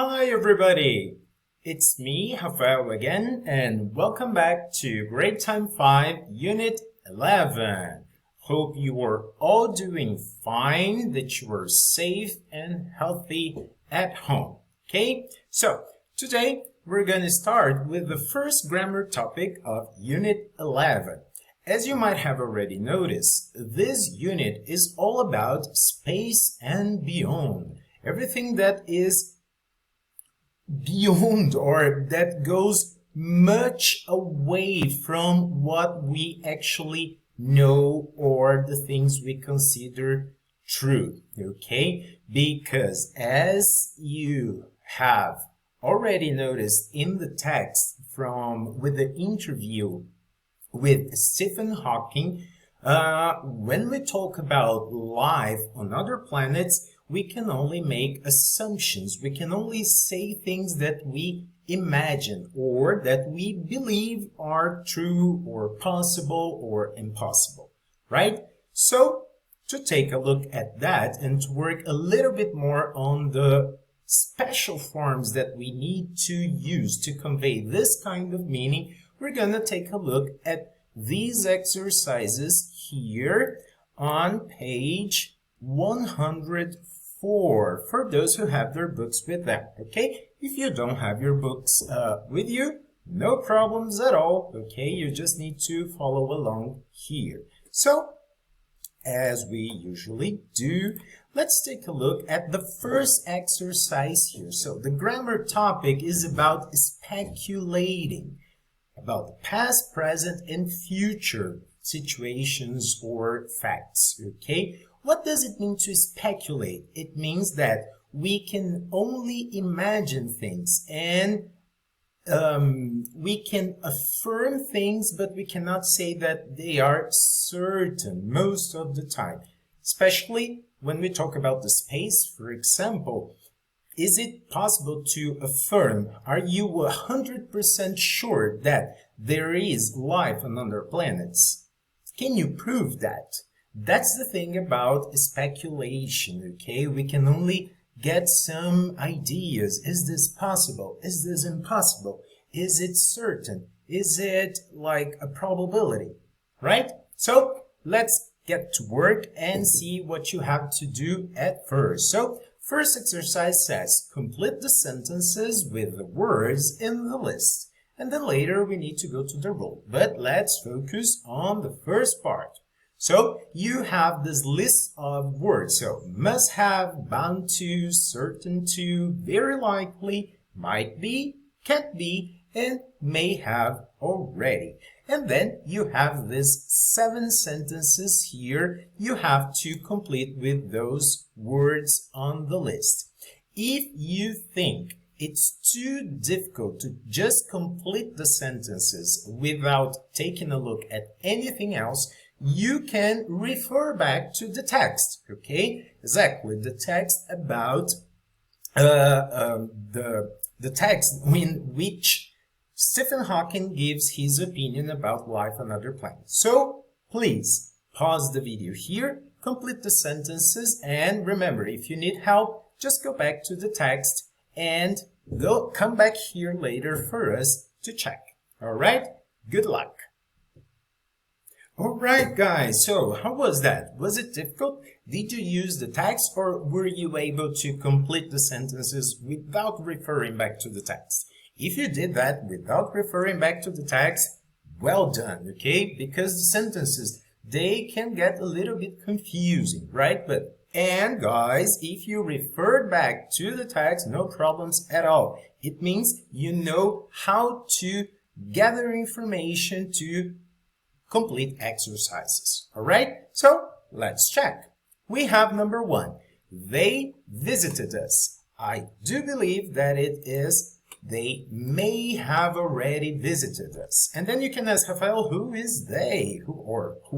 Hi everybody, it's me, Rafael again, and welcome back to Grade Time 5, Unit 11. Hope you are all doing fine, that you are safe and healthy at home. Okay, so today we're going to start with the first grammar topic of Unit 11. As you might have already noticed, this unit is all about space and beyond. Everything that is beyond or that goes much away from what we actually know or the things we consider true, okay? Because as you have already noticed in the text with the interview with Stephen Hawking, when we talk about life on other planets, we can only make assumptions. We can only say things that we imagine or that we believe are true or possible or impossible, right? So, to take a look at that and to work a little bit more on the special forms that we need to use to convey this kind of meaning, we're going to take a look at these exercises here on page 104 for those who have their books with them, okay? If you don't have your books with you, no problems at all, okay? You just need to follow along here. So, as we usually do, let's take a look at the first exercise here. So, the grammar topic is about speculating, about the past, present, and future situations or facts, okay? What does it mean to speculate? It means that we can only imagine things and we can affirm things, but we cannot say that they are certain most of the time. Especially when we talk about the space, for example. Is it possible to affirm, are you 100% sure that there is life on other planets? Can you prove that? That's the thing about speculation, okay? We can only get some ideas. Is this possible? Is this impossible? Is it certain? Is it like a probability, right? So let's get to work and see what you have to do at first. So first exercise says, complete the sentences with the words in the list. And then later we need to go to the rule. But let's focus on the first part. So you have this list of words. So must have, bound to, certain to, very likely, might be, can't be, and may have already. And then you have these 7 sentences here you have to complete with those words on the list. If you think it's too difficult to just complete the sentences without taking a look at anything else, you can refer back to the text, okay? Exactly, the text about the text in which Stephen Hawking gives his opinion about life on other planets. So, please, pause the video here, complete the sentences, and remember, if you need help, just go back to the text and come back here later for us to check. Alright? Good luck! Alright guys, so how was that? Was it difficult? Did you use the text or were you able to complete the sentences without referring back to the text? If you did that without referring back to the text, well done, okay? Because the sentences, they can get a little bit confusing, right? And guys, if you referred back to the text, no problems at all. It means you know how to gather information to complete exercises. Alright? So, let's check. We have number 1. They visited us. I do believe that it is they may have already visited us. And then you can ask, Rafael, who is they? Who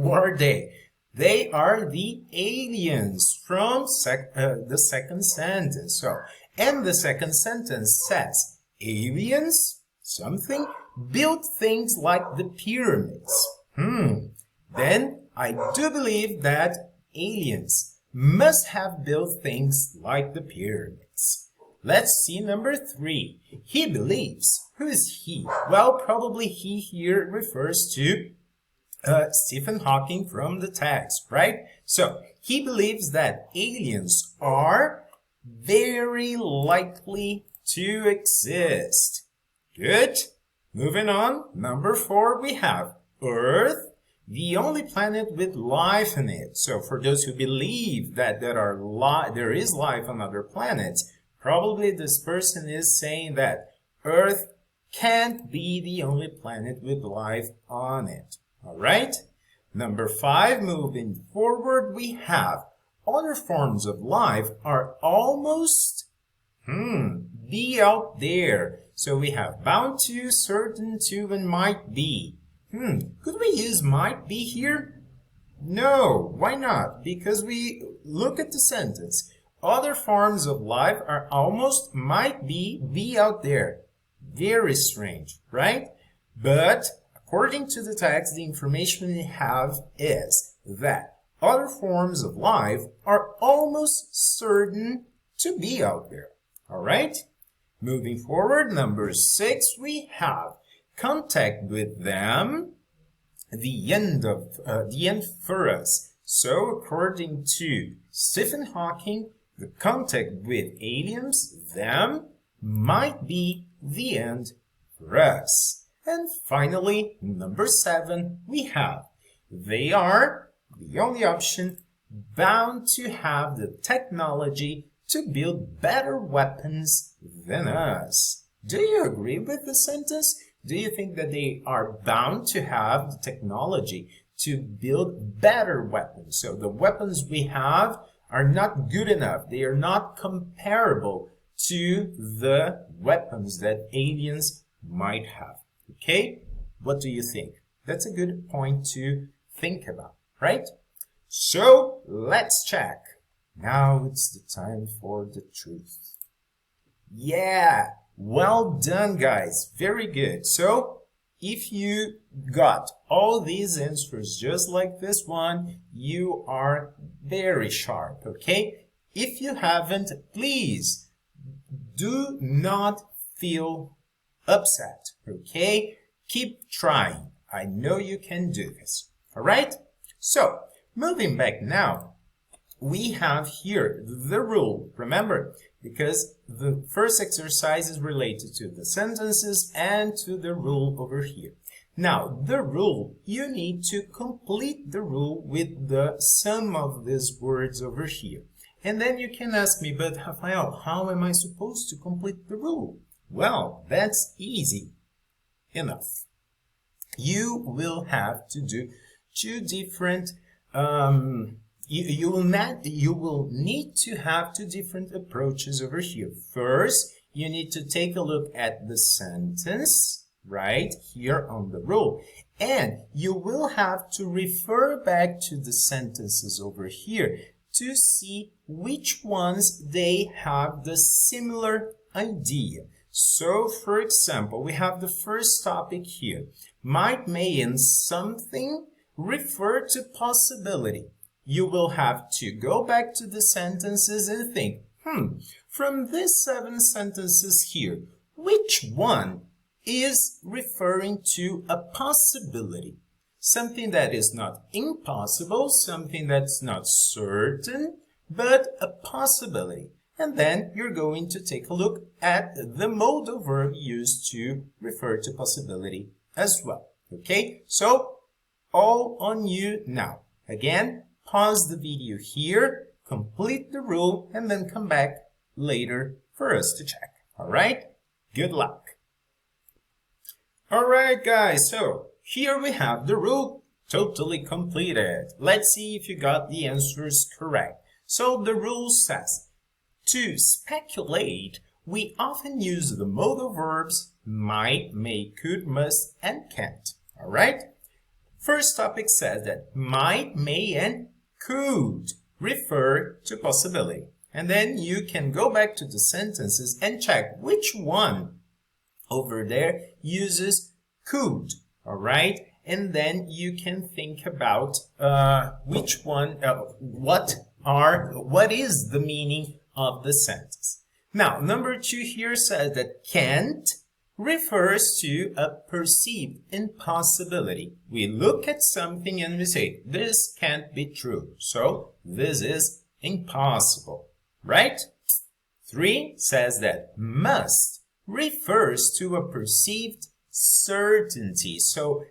are they? They are the aliens from the second sentence. So, and the second sentence says, aliens, something, built things like the pyramids. Then I do believe that aliens must have built things like the pyramids. let's see number 3. He believes. Who is he? Well, probably he here refers to Stephen Hawking from the text, right? So, he believes that aliens are very likely to exist. Good. Moving on, number 4, we have Earth, the only planet with life in it. So, for those who believe that there is life on other planets, probably this person is saying that Earth can't be the only planet with life on it. All right? Number 5, moving forward, we have other forms of life are almost be out there. So we have bound to, certain to, and might be. Could we use might be here? No, why not? Because we look at the sentence. Other forms of life are almost, might be out there. Very strange, right? But according to the text, the information we have is that other forms of life are almost certain to be out there. All right? Moving forward, number 6, we have contact with them, the end for us. So, according to Stephen Hawking, the contact with aliens, them, might be the end for us. And finally, number 7, we have they are, the only option, bound to have the technology to build better weapons than us. Do you agree with the sentence? Do you think that they are bound to have the technology to build better weapons? So the weapons we have are not good enough. They are not comparable to the weapons that aliens might have. Okay? What do you think? That's a good point to think about, right? So let's check. Now it's the time for the truth. Yeah, well done, guys. Very good. So if you got all these answers just like this one, you are very sharp, okay? If you haven't, please do not feel upset, okay? Keep trying. I know you can do this, all right? So, moving back now, we have here the rule. Remember, because the first exercise is related to the sentences and to the rule over here. Now, the rule, you need to complete the rule with the sum of these words over here. And then you can ask me, but Rafael, how am I supposed to complete the rule? Well, that's easy enough. You will have to do two different you will need to have two different approaches over here. First, you need to take a look at the sentence right here on the rule. And you will have to refer back to the sentences over here to see which ones they have the similar idea. So, for example, we have the first topic here. Might, may, and something refer to possibility. You will have to go back to the sentences and think, from these 7 sentences here, which one is referring to a possibility? Something that is not impossible, something that's not certain, but a possibility. And then you're going to take a look at the modal verb used to refer to possibility as well. Okay, so all on you now. Again, pause the video here, complete the rule, and then come back later for us to check. All right? Good luck. All right, guys, so here we have the rule totally completed. Let's see if you got the answers correct. So the rule says, to speculate, we often use the modal verbs might, may, could, must, and can't. All right? First topic says that might, may, and could refer to possibility. And then you can go back to the sentences and check which one over there uses could. All right? And then you can think about which one, what is the meaning of the sentence. Now, number 2 here says that can't refers to a perceived impossibility. We look at something and we say, this can't be true. So, this is impossible, right? 3 says that must refers to a perceived certainty. So,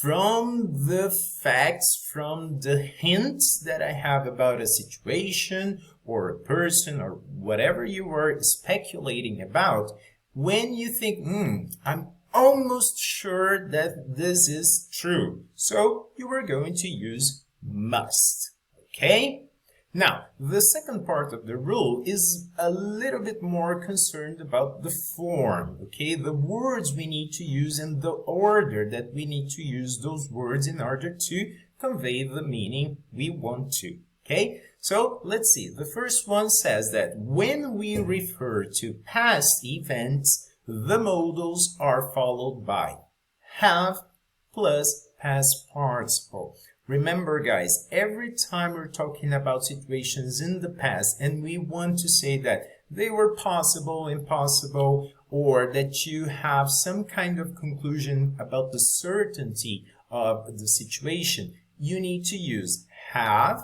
from the facts, from the hints that I have about a situation or a person or whatever you were speculating about, when you think, I'm almost sure that this is true, so you are going to use must, okay? Now, the second part of the rule is a little bit more concerned about the form, okay? The words we need to use and the order that we need to use those words in order to convey the meaning we want to, okay? So, let's see. The first one says that when we refer to past events, the modals are followed by have plus past participle. Remember, guys, every time we're talking about situations in the past and we want to say that they were possible, impossible, or that you have some kind of conclusion about the certainty of the situation, you need to use have,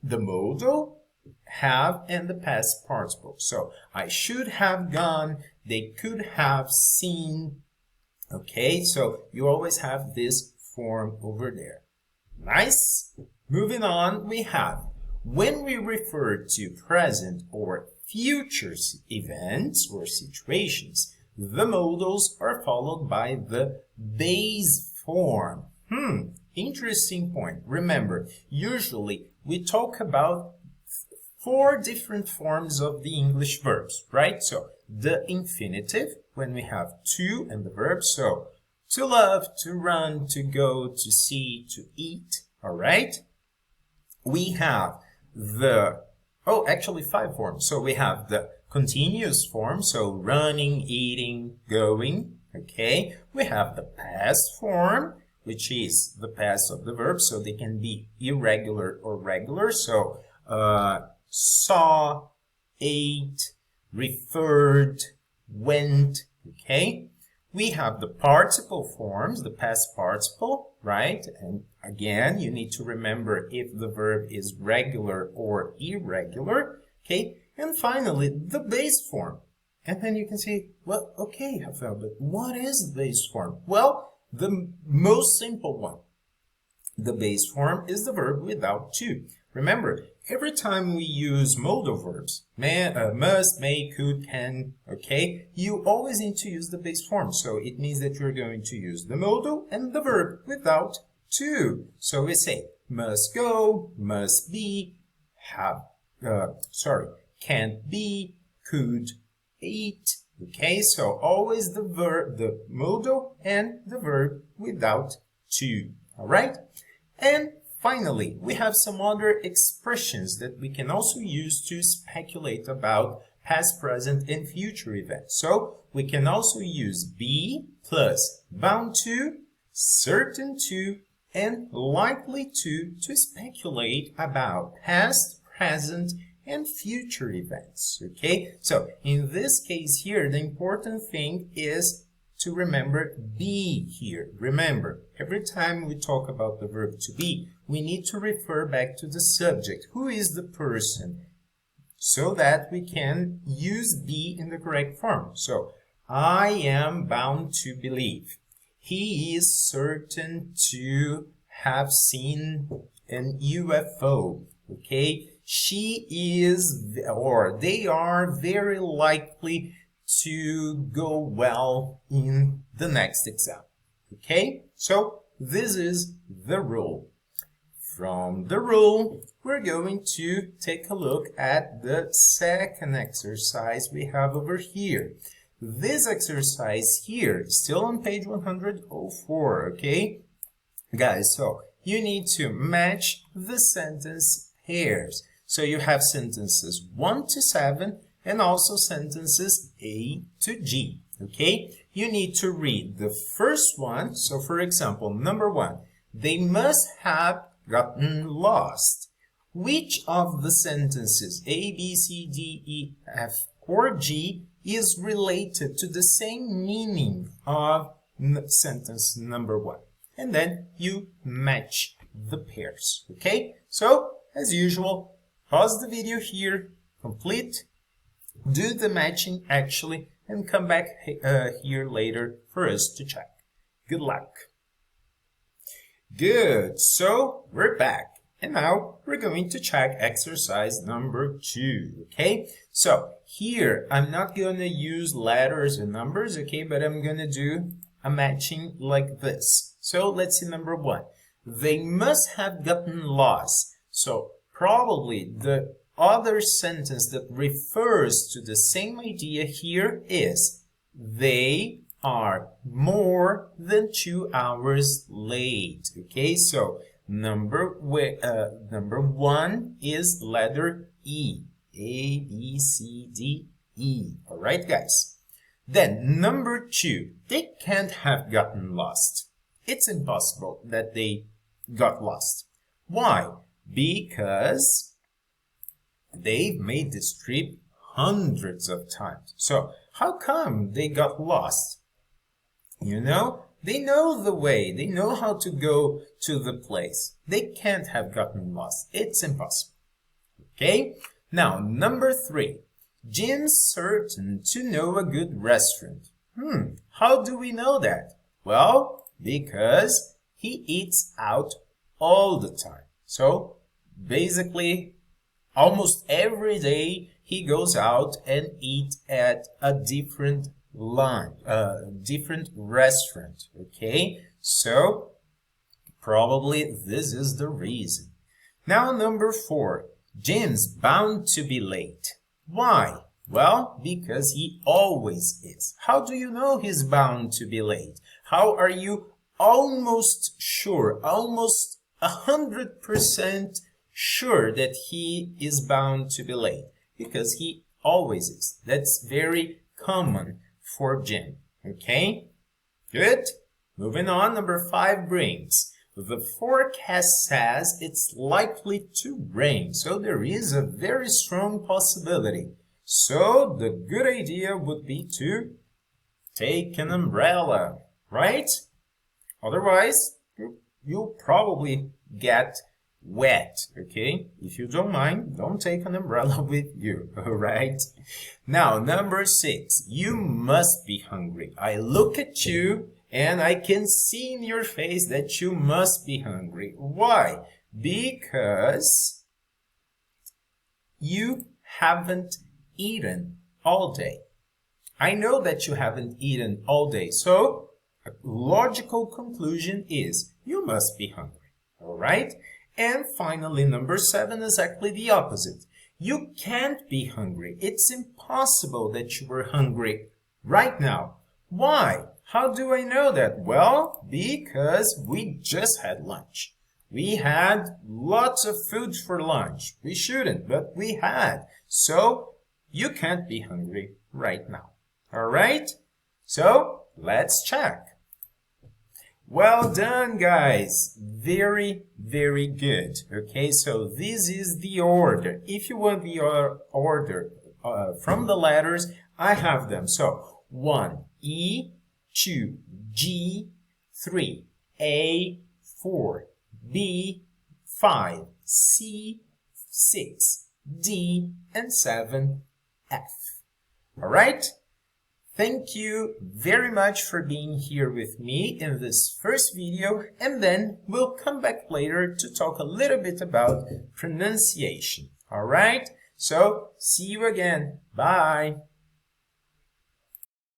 the modal, have, and the past participle. So, I should have gone, they could have seen, okay? So, you always have this form over there. Nice. Moving on, we have when we refer to present or future events or situations, the modals are followed by the base form. Interesting point. Remember, usually we talk about 4 different forms of the English verbs, right? So, the infinitive, when we have to and the verb, so to love, to run, to go, to see, to eat, all right? We have the, actually 5 forms. So we have the continuous form, so running, eating, going, okay? We have the past form, which is the past of the verb, so they can be irregular or regular. So, saw, ate, referred, went, okay? We have the participle forms, the past participle, right? And again, you need to remember if the verb is regular or irregular, okay? And finally, the base form. And then you can say, well, okay, Rafael, but what is the base form? Well, the most simple one. The base form is the verb without to. Remember, every time we use modal verbs, must, may, could, can, okay, you always need to use the base form. So it means that you're going to use the modal and the verb without to. So we say, must go, must be, can't be, could eat, okay? So always the verb, the modal and the verb without to, all right? And finally, we have some other expressions that we can also use to speculate about past, present, and future events. So, we can also use be plus bound to, certain to, and likely to speculate about past, present, and future events, okay? So, in this case here, the important thing is to remember be here. Remember, every time we talk about the verb to be, we need to refer back to the subject. Who is the person? So that we can use be in the correct form. So, I am bound to believe. He is certain to have seen an UFO. Okay? She is, or they are very likely to go well in the next exam. Okay? So, this is the rule. From the rule, we're going to take a look at the second exercise we have over here. This exercise here is still on page 104, okay? Guys, so you need to match the sentence pairs. So you have sentences 1 to 7 and also sentences A to G, okay? You need to read the first one. So for example, number 1, they must have gotten lost. Which of the sentences A, B, C, D, E, F, or G is related to the same meaning of sentence number 1. And then you match the pairs, okay? So, as usual, pause the video here, complete, do the matching actually, and come back here later for us to check. Good luck. Good, so we're back. And now we're going to check exercise number 2, okay? So here, I'm not going to use letters and numbers, okay? But I'm going to do a matching like this. So let's see number 1. They must have gotten lost. So probably the other sentence that refers to the same idea here is they are more than 2 hours late. Okay, so number 1 is letter E. A, B, C, D, E. All right, guys. Then number 2, they can't have gotten lost. It's impossible that they got lost. Why? Because they've made this trip hundreds of times. So how come they got lost? You know, they know the way. They know how to go to the place. They can't have gotten lost. It's impossible. Okay? Now, number 3. Jim's certain to know a good restaurant. How do we know that? Well, because he eats out all the time. So, basically, almost every day he goes out and eats at a different different restaurant. Okay, so probably this is the reason. Now number 4, Jim's bound to be late. Why? Well, because he always is. How do you know he's bound to be late? How are you almost sure, almost 100% sure that he is bound to be late? Because he always is. That's very common for Jim. Okay? Good. Moving on, number 5 brings. The forecast says it's likely to rain, so there is a very strong possibility. So the good idea would be to take an umbrella, right? Otherwise, you'll probably get wet, okay? If you don't mind, don't take an umbrella with you, all right? Now, number 6, you must be hungry. I look at you and I can see in your face that you must be hungry. Why? Because you haven't eaten all day. I know that you haven't eaten all day, so a logical conclusion is you must be hungry, all right? And finally, number 7 is exactly the opposite. You can't be hungry. It's impossible that you were hungry right now. Why? How do I know that? Well, because we just had lunch. We had lots of food for lunch. We shouldn't, but we had. So, you can't be hungry right now. All right? So, let's check. Well done, guys. Very, very good. Okay, so this is the order. If you want the order from the letters, I have them. So, 1, E, 2, G, 3, A, 4, B, 5, C, 6, D, and 7, F. All right? Thank you very much for being here with me in this first video, and then we'll come back later to talk a little bit about pronunciation. All right? So, see you again. Bye.